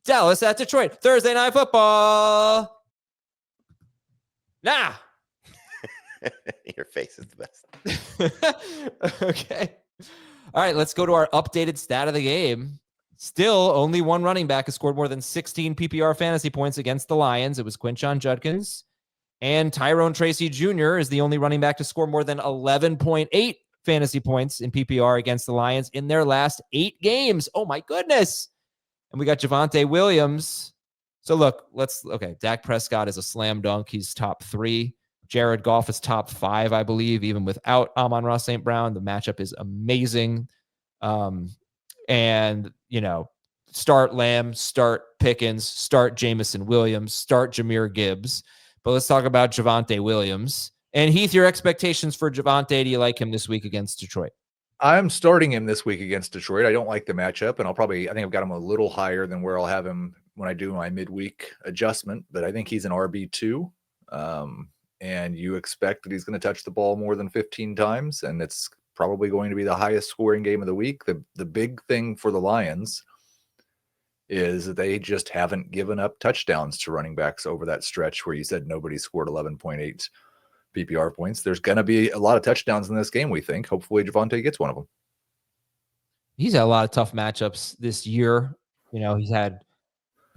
Dallas at Detroit. Thursday Night Football. Nah. Your face is the best. Okay. All right, let's go to our updated stat of the game. Still, only one running back has scored more than 16 PPR fantasy points against the Lions. It was Quinshon Judkins. And Tyrone Tracy Jr. is the only running back to score more than 11.8 fantasy points in PPR against the Lions in their last 8 games. Oh, my goodness. And we got Javonte Williams. So, look, Dak Prescott is a slam dunk. He's top 3. Jared Goff is top 5, I believe, even without Amon-Ra St. Brown. The matchup is amazing. And, start Lamb, start Pickens, start Jameson Williams, start Jahmyr Gibbs. But let's talk about Javonte Williams. And Heath, your expectations for Javonte, do you like him this week against Detroit? I'm starting him this week against Detroit. I don't like the matchup, and I think I've got him a little higher than where I'll have him when I do my midweek adjustment, but I think he's an RB2. And you expect that he's going to touch the ball more than 15 times, and it's probably going to be the highest scoring game of the week. The big thing for the Lions is that they just haven't given up touchdowns to running backs over that stretch where you said nobody scored 11.8 PPR points. There's going to be a lot of touchdowns in this game, we think. Hopefully Javonte gets one of them. He's had a lot of tough matchups this year. He's had a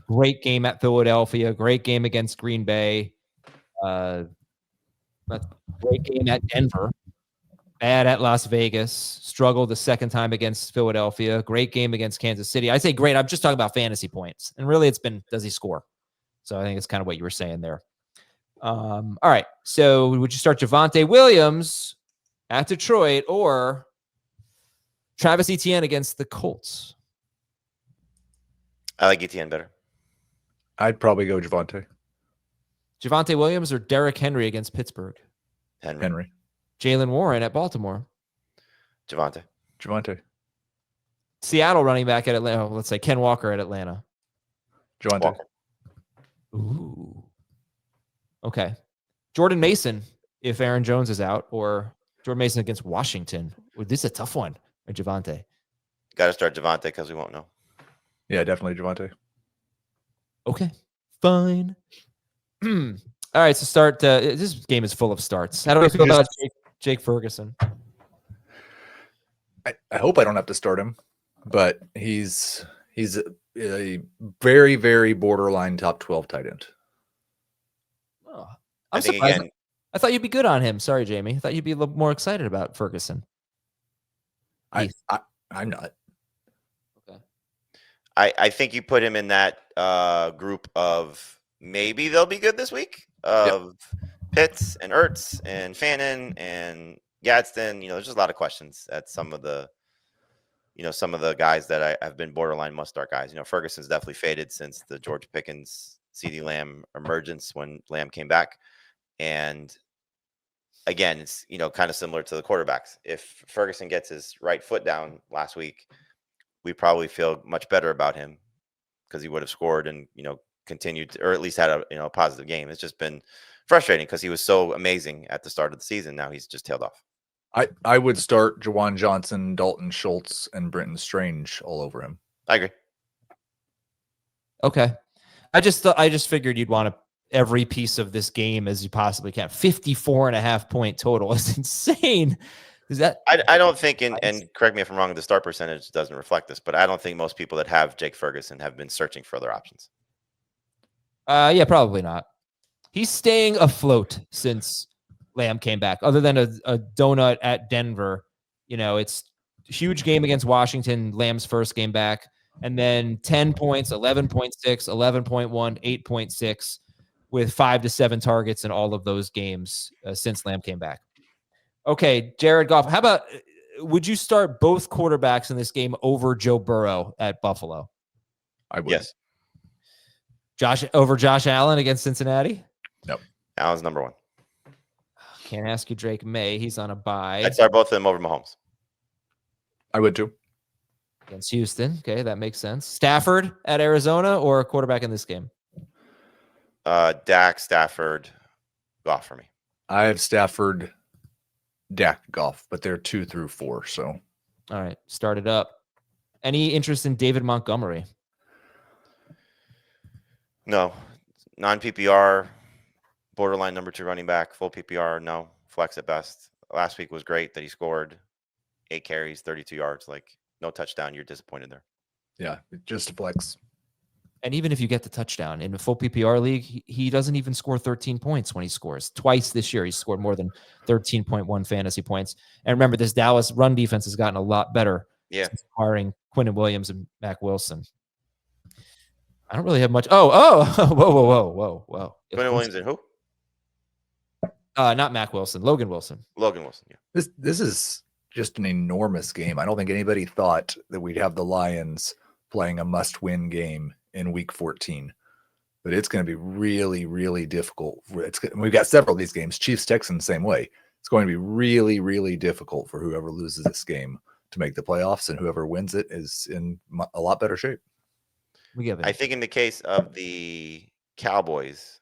great game at Philadelphia, great game against Green Bay, great game at Denver, bad at Las Vegas, struggled the second time against Philadelphia, great game against Kansas City. I say great, I'm just talking about fantasy points. And really it's been, does he score? So I think it's kind of what you were saying there. All right. So would you start Javonte Williams at Detroit or Travis Etienne against the Colts? I like Etienne better. I'd probably go Javonte. Javonte Williams or Derrick Henry against Pittsburgh? Henry. Jaylen Warren at Baltimore? Javonte. Seattle running back at Atlanta. Let's say Ken Walker at Atlanta. Javonte. Walker. Ooh. Okay. Jordan Mason, if Aaron Jones is out, or Jordan Mason against Washington. Ooh, this is a tough one. Or Javonte. Got to start Javonte because we won't know. Yeah, definitely Javonte. Okay. Fine. All right, so start. This game is full of starts. How do I feel about Jake Ferguson? I hope I don't have to start him, but he's a very, very borderline top 12 tight end. Oh, I'm surprised. Again, I thought you'd be good on him. Sorry, Jamie. I thought you'd be a little more excited about Ferguson. I'm not. Okay. I think you put him in that group of maybe they'll be good this week of Pitts and Ertz and Fannin and Gadsden. There's just a lot of questions at some of the guys that have been borderline must-start guys. Ferguson's definitely faded since the George Pickens, CeeDee Lamb emergence when Lamb came back. And again, it's, kind of similar to the quarterbacks. If Ferguson gets his right foot down last week, we probably feel much better about him because he would have scored and, continued or at least had a positive game. It's just been frustrating because he was so amazing at the start of the season. Now he's just tailed off. I would start Jawan Johnson, Dalton Schultz, and Brenton Strange all over him. I agree. Okay. I just figured you'd want every piece of this game as you possibly can. 54.5 point total is insane. Is that? I don't think, and correct me if I'm wrong, the start percentage doesn't reflect this, but I don't think most people that have Jake Ferguson have been searching for other options. Yeah, probably not. He's staying afloat since Lamb came back, other than a donut at Denver. It's a huge game against Washington, Lamb's first game back, and then 10 points, 11.6, 11.1, 8.6, with 5 to 7 targets in all of those games since Lamb came back. Okay, Jared Goff. How about, would you start both quarterbacks in this game over Joe Burrow at Buffalo? I would. Yes. Josh Allen against Cincinnati? Nope. Allen's number 1. Can't ask you Drake May. He's on a bye. I'd start both of them over Mahomes. I would too. Against Houston. Okay, that makes sense. Stafford at Arizona or a quarterback in this game? Dak, Stafford, Goff for me. I have Stafford, Dak, Goff, but they're 2 through 4. So, all right, start it up. Any interest in David Montgomery? No, non-PPR, borderline number 2 running back, full PPR, no, flex at best. Last week was great that he scored 8 carries, 32 yards, like no touchdown. You're disappointed there. Yeah, just a flex. And even if you get the touchdown in a full PPR league, he doesn't even score 13 points when he scores. Twice this year, he's scored more than 13.1 fantasy points. And remember, this Dallas run defense has gotten a lot better since acquiring Quinnen Williams and Mac Wilson. I don't really have much. Whoa. Quinnen Williams and who? Not Mac Wilson, Logan Wilson. Logan Wilson, yeah. This is just an enormous game. I don't think anybody thought that we'd have the Lions playing a must-win game in week 14, but it's going to be really, really difficult. We've got several of these games. Chiefs, Texans, same way. It's going to be really, really difficult for whoever loses this game to make the playoffs, and whoever wins it is in a lot better shape. I think in the case of the Cowboys,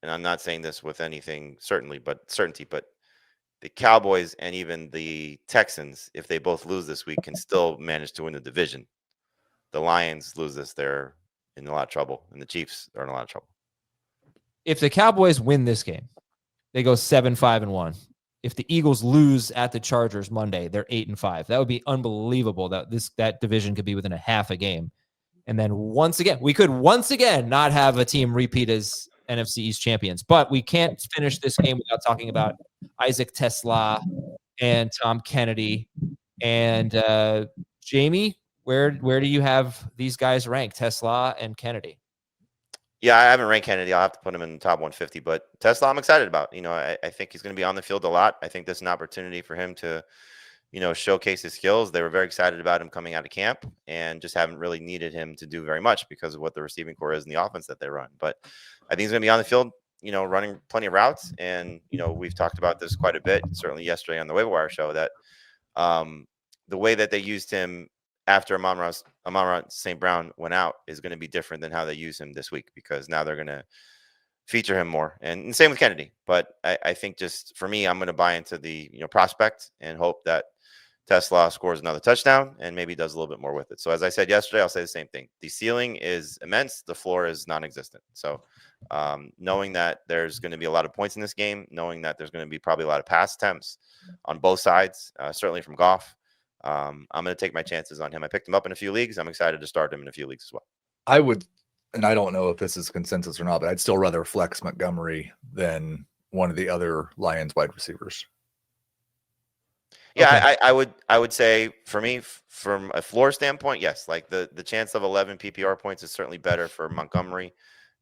and I'm not saying this with anything certainty, but the Cowboys and even the Texans, if they both lose this week, can still manage to win the division. The Lions lose this, they're in a lot of trouble, and the Chiefs are in a lot of trouble. If the Cowboys win this game, they go 7-5-1. If the Eagles lose at the Chargers Monday, they're 8-5. That would be unbelievable that division could be within a half a game. And then we could once again not have a team repeat as NFC East champions. But we can't finish this game without talking about Isaac TeSlaa and Tom Kennedy. And Jamie, where do you have these guys ranked, TeSlaa and Kennedy? Yeah, I haven't ranked Kennedy. I'll have to put him in the top 150. But TeSlaa, I'm excited about. I think he's going to be on the field a lot. I think this is an opportunity for him to showcase his skills. They were very excited about him coming out of camp and just haven't really needed him to do very much because of what the receiving core is in the offense that they run. But I think he's going to be on the field, running plenty of routes. And, we've talked about this quite a bit, certainly yesterday on the waiver wire show, that the way that they used him after Amon-Ra St. Brown went out is going to be different than how they use him this week, because now they're going to feature him more. And same with Kennedy. But I think just for me, I'm going to buy into the prospect and hope that TeSlaa scores another touchdown and maybe does a little bit more with it. So as I said yesterday, I'll say the same thing. The ceiling is immense. The floor is non-existent. So knowing that there's going to be a lot of points in this game, knowing that there's going to be probably a lot of pass attempts on both sides, certainly from Goff, I'm going to take my chances on him. I picked him up in a few leagues. I'm excited to start him in a few leagues as well. I would, and I don't know if this is consensus or not, but I'd still rather flex Montgomery than one of the other Lions wide receivers. Yeah, okay. I would say for me, from a floor standpoint, yes, like the chance of 11 PPR points is certainly better for Montgomery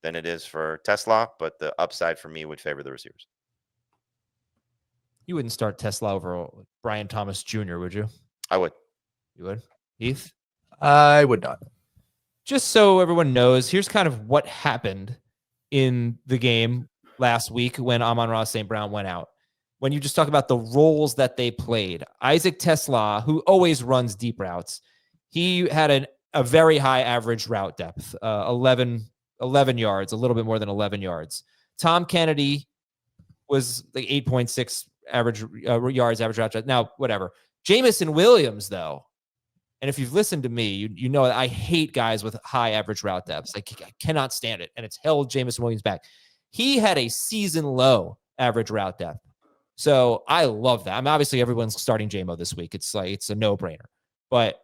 than it is for TeSlaa, but the upside for me would favor the receivers. You wouldn't start TeSlaa over Brian Thomas Jr., would you? I would. You would? Heath? I would not. Just so everyone knows, here's kind of what happened in the game last week when Amon-Ra St. Brown went out. When you just talk about the roles that they played, Isaac TeSlaa, who always runs deep routes, he had a very high average route depth, 11 yards, a little bit more than 11 yards. Tom Kennedy was like 8.6 average yards, average route depth. Now, whatever. Jameson Williams, though, and if you've listened to me, you know that I hate guys with high average route depths. I cannot stand it, and it's held Jameson Williams back. He had a season-low average route depth. So I love that. I mean, obviously everyone's starting JMO this week. It's a no-brainer, but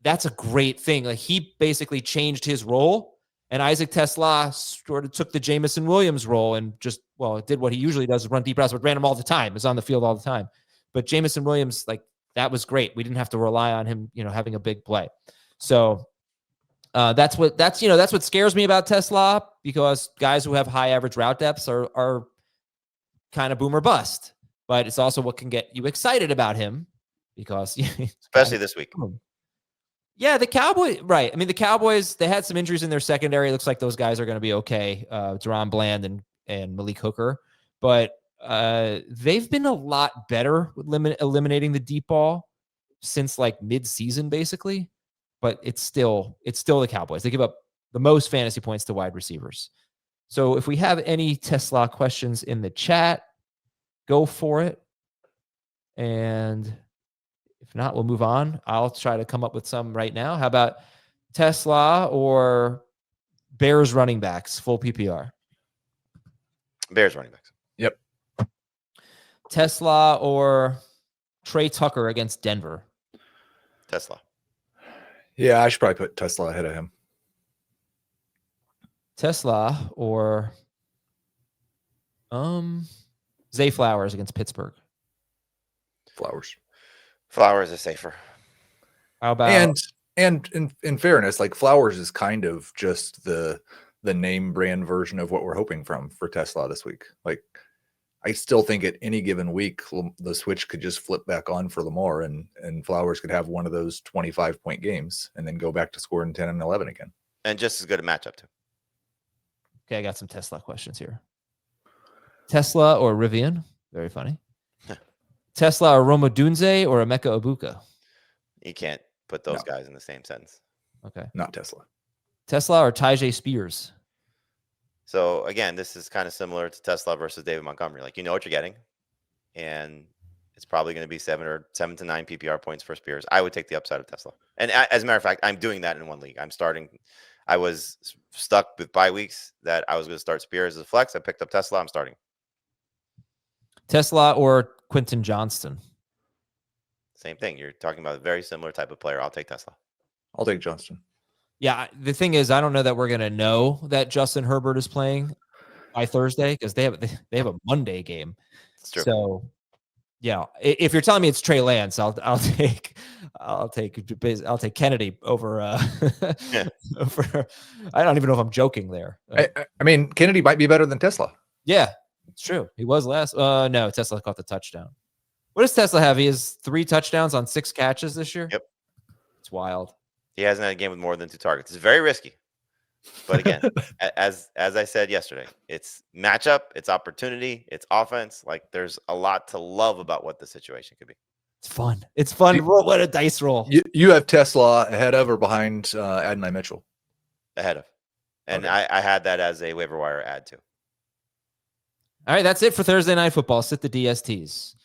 that's a great thing. Like, he basically changed his role, and Isaac TeSlaa sort of took the Jameson Williams role and did what he usually does, run deep routes, but ran him all the time. Is on the field all the time. But Jameson Williams, that was great. We didn't have to rely on him, having a big play. So that's what scares me about TeSlaa, because guys who have high average route depths are kind of boom or bust. But it's also what can get you excited about him, because especially this week. Yeah, the Cowboys, right. I mean, the Cowboys, they had some injuries in their secondary. It looks like those guys are going to be okay. Deron Bland and Malik Hooker. But they've been a lot better with eliminating the deep ball since mid-season, basically. But it's still the Cowboys. They give up the most fantasy points to wide receivers. So if we have any TeSlaa questions in the chat, go for it. And if not, we'll move on. I'll try to come up with some right now. How about TeSlaa or Bears running backs, full PPR. Bears running backs. Yep. TeSlaa or Trey Tucker against Denver. TeSlaa. Yeah, I should probably put TeSlaa ahead of him. TeSlaa or Zay Flowers against Pittsburgh. Flowers is safer. How about and in fairness, like Flowers is kind of just the name brand version of what we're hoping for TeSlaa this week. Like I still think at any given week the switch could just flip back on for Lamar and Flowers could have one of those 25-point games and then go back to scoring 10 and 11 again. And just as good a matchup too. Okay, I got some TeSlaa questions here. TeSlaa or Rivian? Very funny. TeSlaa or Roma Dunze or Emeka Ibuka? You can't put those guys in the same sentence. Okay. Not TeSlaa. TeSlaa or Tyjae Spears? So again, this is kind of similar to TeSlaa versus David Montgomery. Like, you know what you're getting, and it's probably going to be 7 to 9 PPR points for Spears. I would take the upside of TeSlaa. And as a matter of fact, I'm doing that in one league. I was stuck with bye weeks that I was going to start Spears as a flex. I picked up TeSlaa. I'm starting. TeSlaa or Quentin Johnston? Same thing. You're talking about a very similar type of player. I'll take TeSlaa. I'll take Johnston. Yeah, the thing is, I don't know that we're going to know that Justin Herbert is playing by Thursday because they have a Monday game. It's true. So, yeah, if you're telling me it's Trey Lance, I'll take Kennedy over. Over. I don't even know if I'm joking there. I mean, Kennedy might be better than TeSlaa. Yeah, it's true. He was last. No, TeSlaa caught the touchdown. What does TeSlaa have? He has 3 touchdowns on 6 catches this year. Yep, it's wild. He hasn't had a game with more than 2 targets. It's very risky. But again, as I said yesterday, it's matchup, it's opportunity, it's offense. Like there's a lot to love about what the situation could be. It's fun. It's fun. Let a dice roll. You have TeSlaa ahead of or behind Adonai Mitchell? Ahead of. And okay. I had that as a waiver wire add too. All right, that's it for Thursday Night Football. Sit the DSTs.